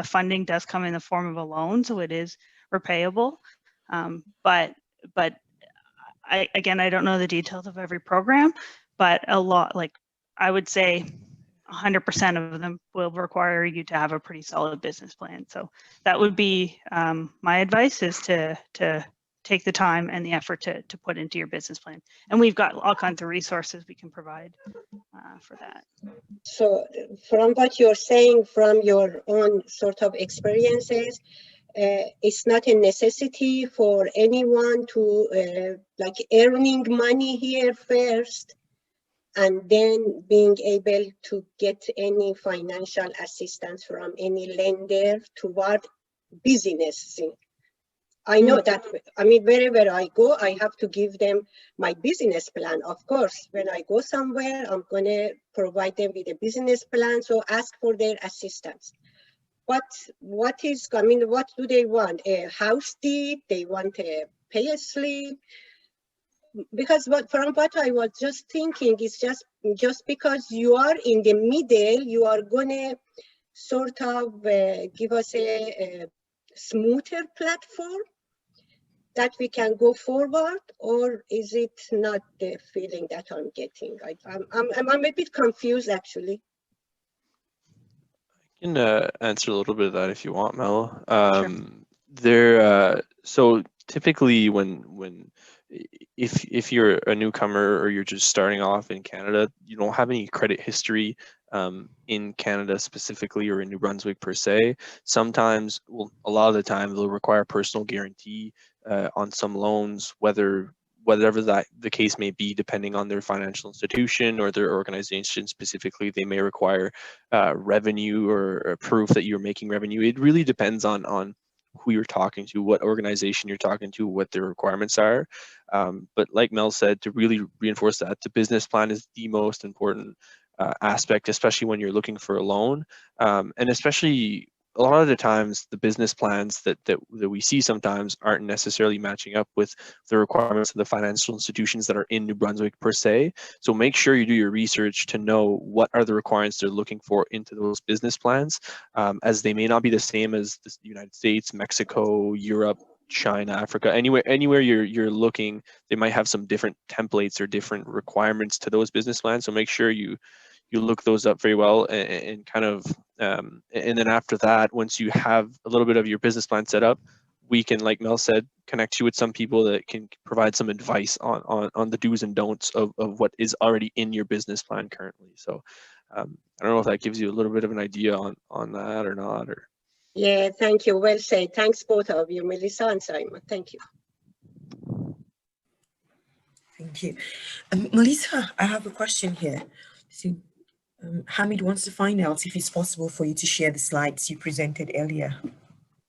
funding does come in the form of a loan, so it is repayable. But I don't know the details of every program, but a lot, like I would say 100% of them will require you to have a pretty solid business plan. So that would be my advice, is to take the time and the effort to put into your business plan. And we've got all kinds of resources we can provide for that. So from what you're saying, from your own sort of experiences, it's not a necessity for anyone to like earning money here first and then being able to get any financial assistance from any lender toward business. I know that, I mean, wherever I go, I have to give them my business plan. Of course, when I go somewhere, I'm going to provide them with a business plan, so ask for their assistance. What do they want? A house deed? They want a pay slip? Because from what I was just thinking, is just because you are in the middle, you are going to sort of give us a smoother platform that we can go forward, or is it not the feeling that I'm getting? I'm a bit confused, actually. I can answer a little bit of that if you want, Mel. Sure. So typically if you're a newcomer or you're just starting off in Canada, you don't have any credit history in Canada specifically, or in New Brunswick per se. Sometimes, well, a lot of the time, they'll require personal guarantee on some loans, whatever the case may be, depending on their financial institution or their organization specifically. They may require revenue or proof that you're making revenue. It really depends on who you're talking to, what organization you're talking to, what their requirements are. But like Mel said, to really reinforce that, the business plan is the most important aspect, especially when you're looking for a loan. And especially a lot of the times, the business plans that we see sometimes aren't necessarily matching up with the requirements of the financial institutions that are in New Brunswick per se. So make sure you do your research to know what are the requirements they're looking for into those business plans, as they may not be the same as the United States, Mexico, Europe, China, Africa. Anywhere you're looking, they might have some different templates or different requirements to those business plans. So make sure you look those up very well, and kind of and then after that, once you have a little bit of your business plan set up, we can, like Mel said, connect you with some people that can provide some advice on the do's and don'ts of what is already in your business plan currently. So I don't know if that gives you a little bit of an idea on that or not. Or yeah, thank you. Well said. Thanks, both of you, Melissa and Simon. Thank you. Thank you. Melissa, I have a question here. So, Hamid wants to find out if it's possible for you to share the slides you presented earlier.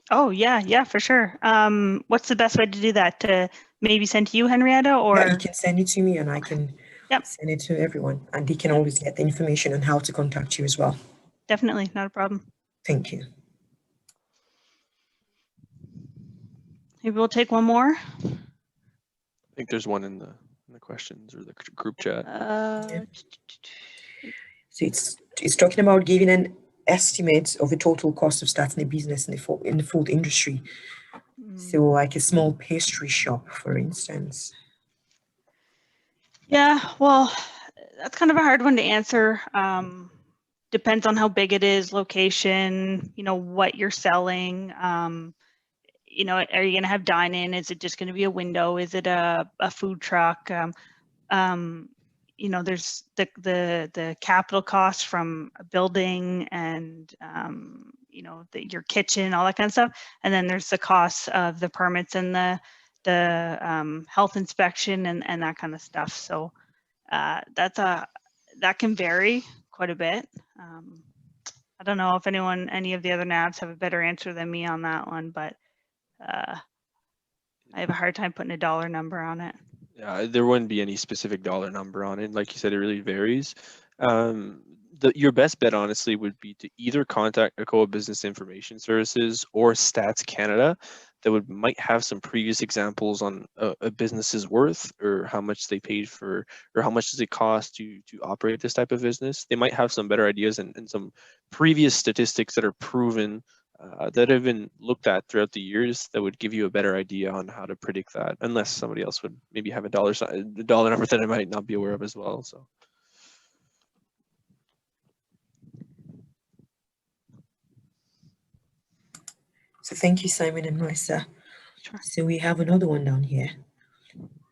Oh, yeah, for sure. What's the best way to do that? To maybe send to you, Henrietta, or? Yeah, you can send it to me and I can send it to everyone, and they can always get the information on how to contact you as well. Definitely, not a problem. Thank you. Maybe we'll take one more. I think there's one in the questions or the group chat. So it's talking about giving an estimate of the total cost of starting a business in the food industry. So like a small pastry shop, for instance. Yeah, well, that's kind of a hard one to answer. Depends on how big it is, location, what you're selling. Are you going to have dine-in? Is it just going to be a window? Is it a food truck? There's the capital costs from a building and your kitchen, all that kind of stuff, and then there's the costs of the permits and the health inspection and that kind of stuff. So that can vary quite a bit. I don't know if any of the other NAVs have a better answer than me on that one, but I have a hard time putting a dollar number on it. Yeah, there wouldn't be any specific dollar number on it. Like you said, it really varies. Your best bet, honestly, would be to either contact ACOA Business Information Services or Stats Canada that might have some previous examples on a business's worth, or how much they paid for, or how much does it cost to operate this type of business. They might have some better ideas and some previous statistics that are proven, that have been looked at throughout the years, that would give you a better idea on how to predict that, unless somebody else would maybe have a dollar number that I might not be aware of as well. So. So thank you, Simon and Melissa. Sure. So we have another one down here.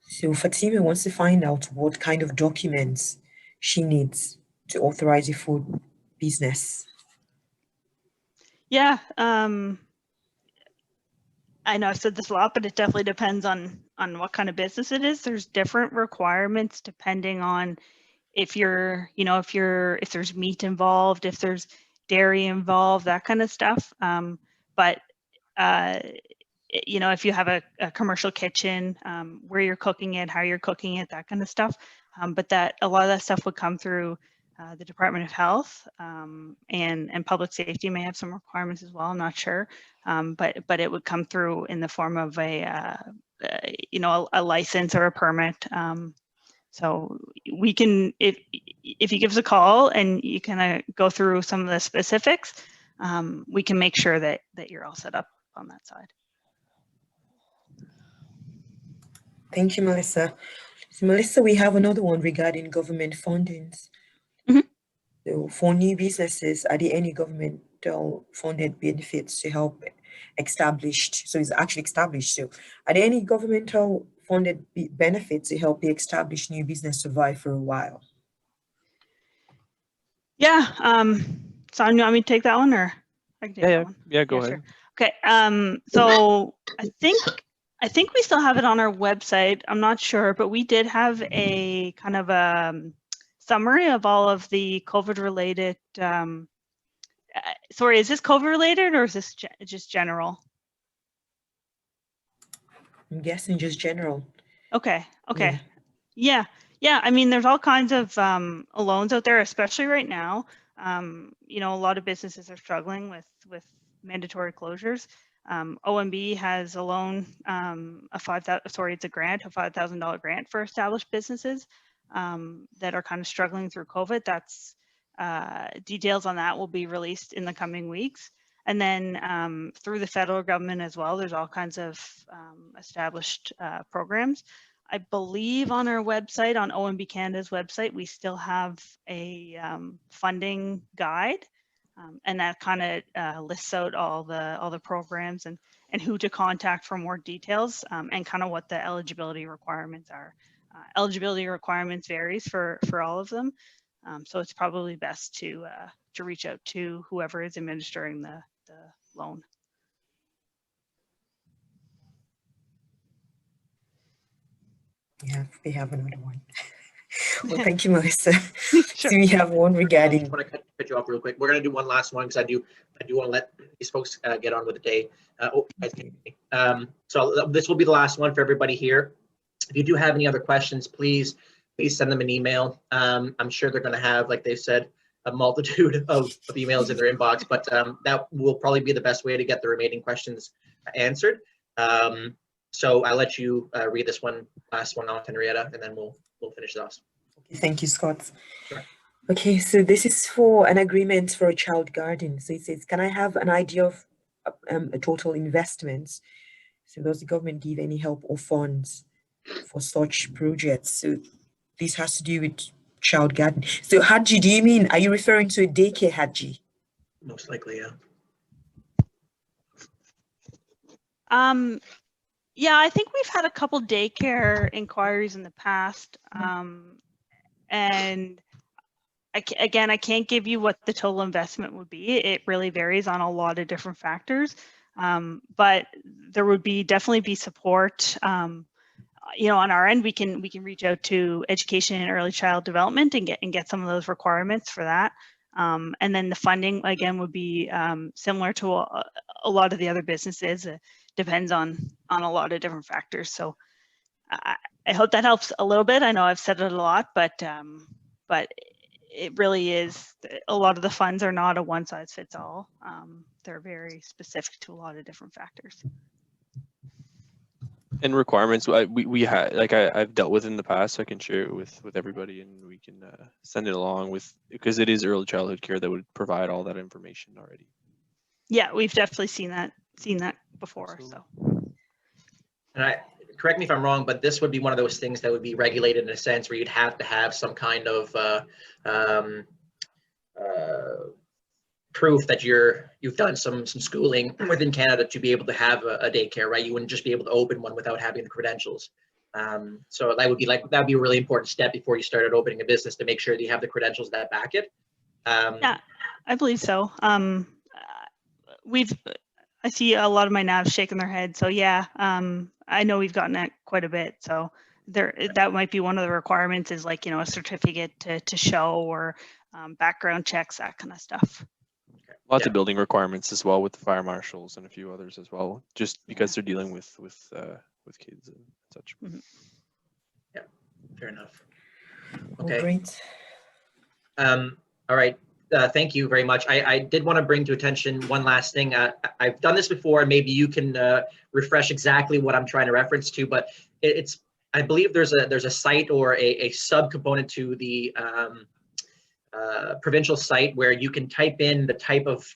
So Fatima wants to find out what kind of documents she needs to authorize a food business. Yeah, I know I've said this a lot, but it definitely depends on what kind of business it is. There's different requirements depending on if if there's meat involved, if there's dairy involved, that kind of stuff. But if you have a commercial kitchen, where you're cooking it, how you're cooking it, that kind of stuff. But a lot of that stuff would come through the Department of Health, and Public Safety may have some requirements as well. I'm not sure, but it would come through in the form of a license or a permit. So we can, if you give us a call and you kind of go through some of the specifics, we can make sure that you're all set up on that side. Thank you, Melissa. So Melissa, we have another one regarding government fundings. Mm-hmm. So for new businesses, are there any governmental funded benefits to help established? So it's actually established. So are there any governmental funded benefits to help the established new business survive for a while? Yeah. So you want me to take that one, or I can take that one? Yeah, go ahead. Sure. Okay. So I think we still have it on our website. I'm not sure, but we did have a kind of a summary of all of the COVID-related. Sorry, is this COVID-related or is this just general? I'm guessing just general. Okay. Yeah. I mean, there's all kinds of loans out there, especially right now. A lot of businesses are struggling with mandatory closures. ONB has a loan, it's a grant, a $5,000 grant for established businesses that are kind of struggling through COVID. That's details on that will be released in the coming weeks. And then through the federal government as well, there's all kinds of established programs. I believe on our website, on ONB Canada's website, we still have a funding guide. And that kind of lists out all the programs and who to contact for more details, and kind of what the eligibility requirements are. Eligibility requirements varies for all of them, so it's probably best to reach out to whoever is administering the loan. Yeah, we have another one. Well, thank you, Melissa. Sure. So we have one regarding. I want to cut you off real quick. We're going to do one last one because I do want to let these folks get on with the day. So this will be the last one for everybody here. If you do have any other questions, please send them an email. I'm sure they're going to have, like they said, a multitude of emails in their inbox, but that will probably be the best way to get the remaining questions answered. So I'll let you read this last one off, Henrietta, and then we'll finish it off. Thank you, Scott. Sure. Okay, so this is for an agreement for a child garden. So it says, can I have an idea of a total investment? So does the government give any help or funds for such projects? So this has to do with child garden. So Haji, are you referring to a daycare, Haji? Most likely, yeah. Yeah, I think we've had a couple daycare inquiries in the past. And I can't give you what the total investment would be. It really varies on a lot of different factors. But there would definitely be support on our end, we can reach out to education and early child development and get some of those requirements for that. And then the funding again would be similar to a lot of the other businesses. It depends on a lot of different factors. So I hope that helps a little bit. I know I've said it a lot, but it really is, a lot of the funds are not a one size fits all. They're very specific to a lot of different factors. And requirements we had, like I've dealt with in the past, so I can share it with everybody, and we can send it along with, because it is early childhood care that would provide all that information already. Yeah, we've definitely seen that before. So, and correct me if I'm wrong, but this would be one of those things that would be regulated in a sense where you'd have to have some kind of proof that you've done some schooling within Canada to be able to have a daycare, right? You wouldn't just be able to open one without having the credentials. So that would be a really important step before you started opening a business, to make sure that you have the credentials that back it. Yeah, I believe so. I see a lot of my navs shaking their head. So yeah, I know we've gotten that quite a bit. So that might be one of the requirements, is like, a certificate to show, or background checks, that kind of stuff. Lots of building requirements as well with the fire marshals and a few others as well, just because they're dealing with kids and such. Mm-hmm. Yeah, fair enough. Okay. Great. All right. Thank you very much. I did want to bring to attention one last thing. I've done this before, and maybe you can refresh exactly what I'm trying to reference to, but I believe there's a site or a sub-component to the provincial site where you can type in the type of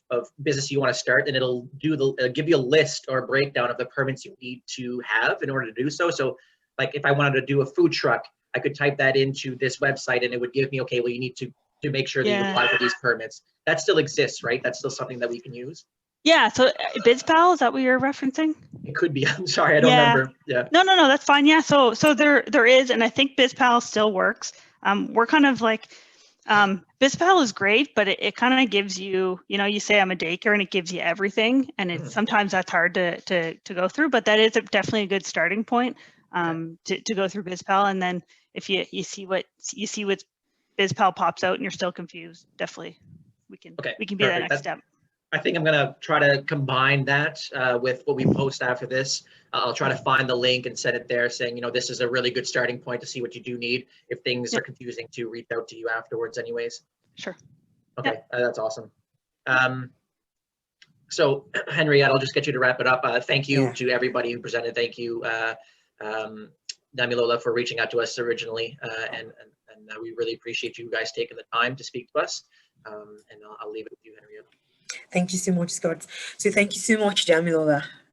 business you want to start, and it'll give you a list or a breakdown of the permits you need to have in order to do so. So like if I wanted to do a food truck, I could type that into this website, and it would give me, okay, well, you need to make sure that you apply for these permits. That still exists, right? That's still something that we can use. Yeah, so BizPal, is that what you're referencing? It could be. I'm sorry, I don't remember. Yeah. No, that's fine. Yeah, so there is, and I think BizPal still works. We're kind of like, BizPal is great, but it kind of gives you, you say I'm a daycare, and it gives you everything, and sometimes that's hard to go through, but that is definitely a good starting point to go through BizPal. And then if you see what BizPal pops out and you're still confused, definitely we can be that next step. I think I'm gonna try to combine that with what we post after this. I'll try to find the link and send it there, saying, this is a really good starting point to see what you do need. If things are confusing, to reach out to you afterwards anyways. Sure. Okay, that's awesome. So Henrietta, I'll just get you to wrap it up. Thank you to everybody who presented. Thank you, Damilola, for reaching out to us originally, and we really appreciate you guys taking the time to speak to us. And I'll leave it with you, Henrietta. Thank you so much, Scott. So thank you so much, Damilola.